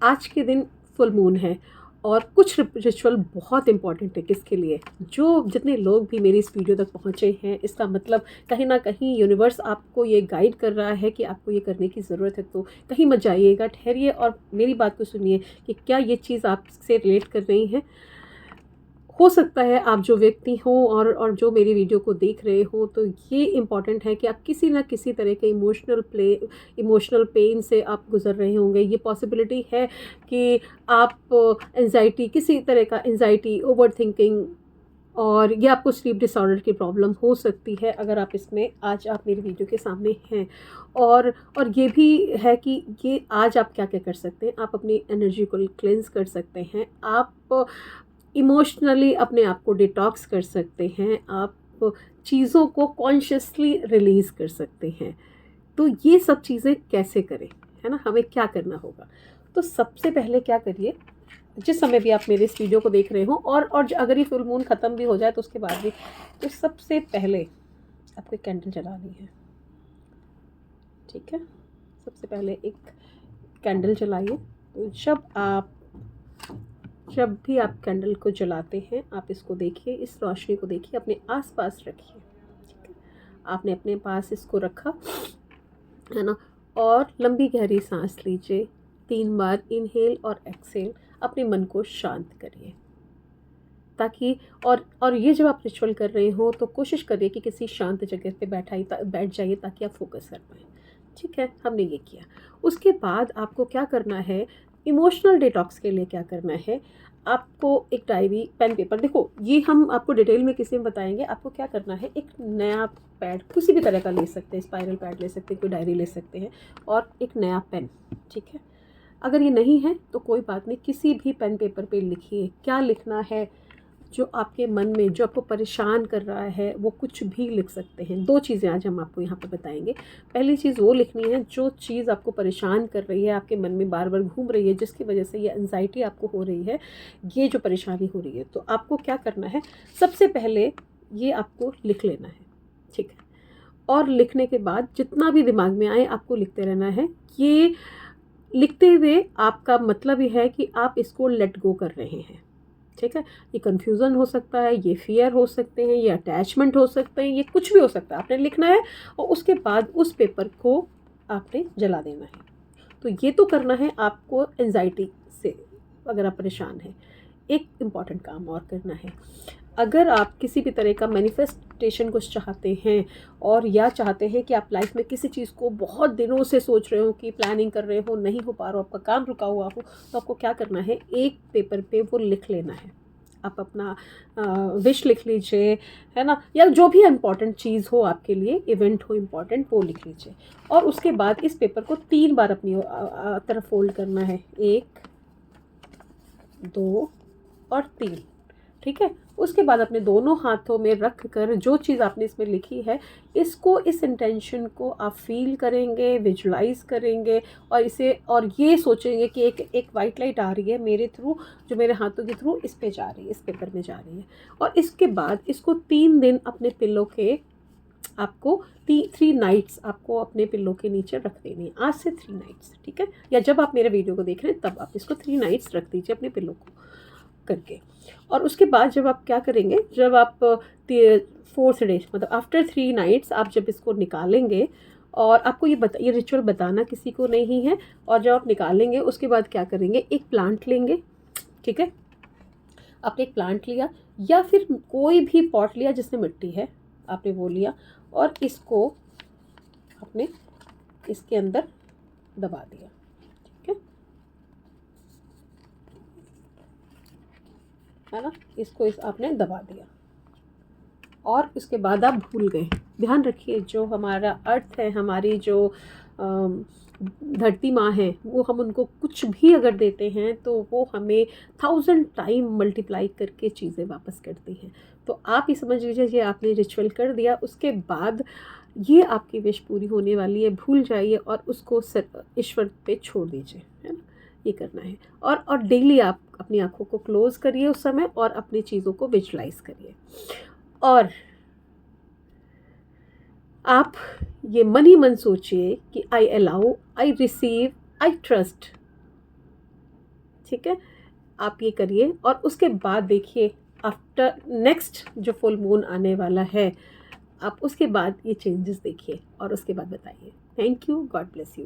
आज के दिन फुल मून है और कुछ रिचुअल बहुत इंपॉर्टेंट है किसके लिए, जो जितने लोग भी मेरी इस वीडियो तक पहुँचे हैं, इसका मतलब कहीं ना कहीं यूनिवर्स आपको ये गाइड कर रहा है कि आपको ये करने की ज़रूरत है। तो कहीं मत जाइएगा, ठहरिए और मेरी बात को सुनिए कि क्या ये चीज़ आपसे रिलेट कर रही है। हो सकता है आप जो व्यक्ति हो और जो मेरी वीडियो को देख रहे हो, तो ये इम्पॉर्टेंट है कि आप किसी ना किसी तरह के इमोशनल पेन से आप गुजर रहे होंगे। ये पॉसिबिलिटी है कि आप एंजाइटी, किसी तरह का एंजाइटी, ओवर थिंकिंग, और ये आपको स्लीप डिसऑर्डर की प्रॉब्लम हो सकती है अगर आप इसमें आज आप मेरी वीडियो के सामने हैं। और ये भी है कि ये आज आप क्या क्या कर सकते हैं। आप अपनी एनर्जी को क्लेंस कर सकते हैं, आप इमोशनली अपने आप को डिटॉक्स कर सकते हैं, आप चीज़ों को कॉन्शियसली रिलीज़ कर सकते हैं। तो ये सब चीज़ें कैसे करें, है ना, हमें क्या करना होगा। तो सबसे पहले क्या करिए, जिस समय भी आप मेरे इस वीडियो को देख रहे हो और अगर ये फुल मून ख़त्म भी हो जाए तो उसके बाद भी, तो सबसे पहले आपको एक कैंडल जलानी है। ठीक है, सबसे पहले एक कैंडल जलाइए। तो जब भी आप कैंडल को जलाते हैं, आप इसको देखिए, इस रोशनी को देखिए, अपने आसपास रखिए। ठीक है, आपने अपने पास इसको रखा है ना, और लंबी गहरी सांस लीजिए, 3 बार इनहेल और एक्सहेल। अपने मन को शांत करिए ताकि, और ये जब आप रिचुअल कर रहे हो तो कोशिश करिए कि किसी शांत जगह पे बैठ जाइए ताकि आप फोकस कर पाएँ। ठीक है, हमने ये किया। उसके बाद आपको क्या करना है, इमोशनल डिटॉक्स के लिए क्या करना है, आपको एक डायरी, पेन, पेपर, देखो ये हम आपको डिटेल में किसी में बताएंगे। आपको क्या करना है, एक नया पैड किसी भी तरह का ले सकते हैं, स्पाइरल पैड ले सकते हैं, कोई डायरी ले सकते हैं, और एक नया पेन। ठीक है, अगर ये नहीं है तो कोई बात नहीं, किसी भी पेन पेपर पे लिखिए। क्या लिखना है, जो आपके मन में, जो आपको परेशान कर रहा है, वो कुछ भी लिख सकते हैं। 2 चीज़ें आज हम आपको यहाँ पे बताएंगे। पहली चीज़ वो लिखनी है जो चीज़ आपको परेशान कर रही है, आपके मन में बार बार घूम रही है, जिसकी वजह से ये एंजाइटी आपको हो रही है, ये जो परेशानी हो रही है। तो आपको क्या करना है, सबसे पहले ये आपको लिख लेना है। ठीक है, और लिखने के बाद जितना भी दिमाग में आए आपको लिखते रहना है। ये लिखते हुए आपका मतलब ये है कि आप इसको लेट गो कर रहे हैं। ठीक है, ये कन्फ्यूज़न हो सकता है, ये फ़ियर हो सकते हैं, ये अटैचमेंट हो सकते हैं, ये कुछ भी हो सकता है। आपने लिखना है और उसके बाद उस पेपर को आपने जला देना है। तो ये तो करना है आपको एंजाइटी से, अगर आप परेशान हैं। एक इम्पॉर्टेंट काम और करना है, अगर आप किसी भी तरह का मैनिफेस्टेशन कुछ चाहते हैं, और या चाहते हैं कि आप लाइफ में किसी चीज़ को बहुत दिनों से सोच रहे हो, कि प्लानिंग कर रहे हो, नहीं हो पा रहा हो, आपका काम रुका हुआ हो, तो आपको क्या करना है, एक पेपर पे वो लिख लेना है। आप अपना विश लिख लीजिए, है ना, या जो भी इम्पॉर्टेंट चीज़ हो आपके लिए, इवेंट हो इम्पॉर्टेंट, वो लिख लीजिए। और उसके बाद इस पेपर को 3 बार अपनी तरफ फोल्ड करना है, 1, 2 और 3। ठीक है, उसके बाद अपने दोनों हाथों में रख कर जो चीज़ आपने इसमें लिखी है, इसको, इस इंटेंशन को आप फील करेंगे, विजुलाइज करेंगे, और इसे, और ये सोचेंगे कि एक वाइट लाइट आ रही है मेरे थ्रू, जो मेरे हाथों के थ्रू इस पे जा रही है, इस पेपर में जा रही है। और इसके बाद इसको 3 दिन अपने पिल्लो के, आपको 3 नाइट्स आपको अपने पिल्लो के नीचे रख देनी है, आज से 3 नाइट्स। ठीक है, या जब आप मेरे वीडियो को देख रहे हैं तब आप इसको 3 नाइट्स रख दीजिए अपने पिल्लो को करके। और उसके बाद जब आप क्या करेंगे, जब आप 4th डे, मतलब आफ्टर 3 नाइट्स, आप जब इसको निकालेंगे, और आपको ये रिचुअल बताना किसी को नहीं है, और जब आप निकालेंगे उसके बाद क्या करेंगे, एक प्लांट लेंगे। ठीक है, आपने एक प्लांट लिया या फिर कोई भी पॉट लिया जिसमें मिट्टी है, आपने वो लिया, और इसको आपने इसके अंदर दबा दिया। ठीक है ना, इसको आपने दबा दिया, और उसके बाद आप भूल गए। ध्यान रखिए, जो हमारा अर्थ है, हमारी जो धरती माँ है, वो हम उनको कुछ भी अगर देते हैं तो वो हमें 1000 टाइम मल्टीप्लाई करके चीज़ें वापस करती हैं। तो आप ये समझ लीजिए, ये आपने रिचुअल कर दिया, उसके बाद ये आपकी विश पूरी होने वाली है। भूल जाइए और उसको ईश्वर पे छोड़ दीजिए, है ना, ये करना है। और डेली आप अपनी आँखों को क्लोज़ करिए उस समय, और अपनी चीज़ों को विजुलाइज करिए। और आप ये मन ही मन सोचिए कि आई allow, I receive, I trust, ठीक है, आप ये करिए और उसके बाद देखिए आफ्टर नेक्स्ट जो फुल मून आने वाला है, आप उसके बाद ये चेंजेस देखिए और उसके बाद बताइए। Thank you, God bless you.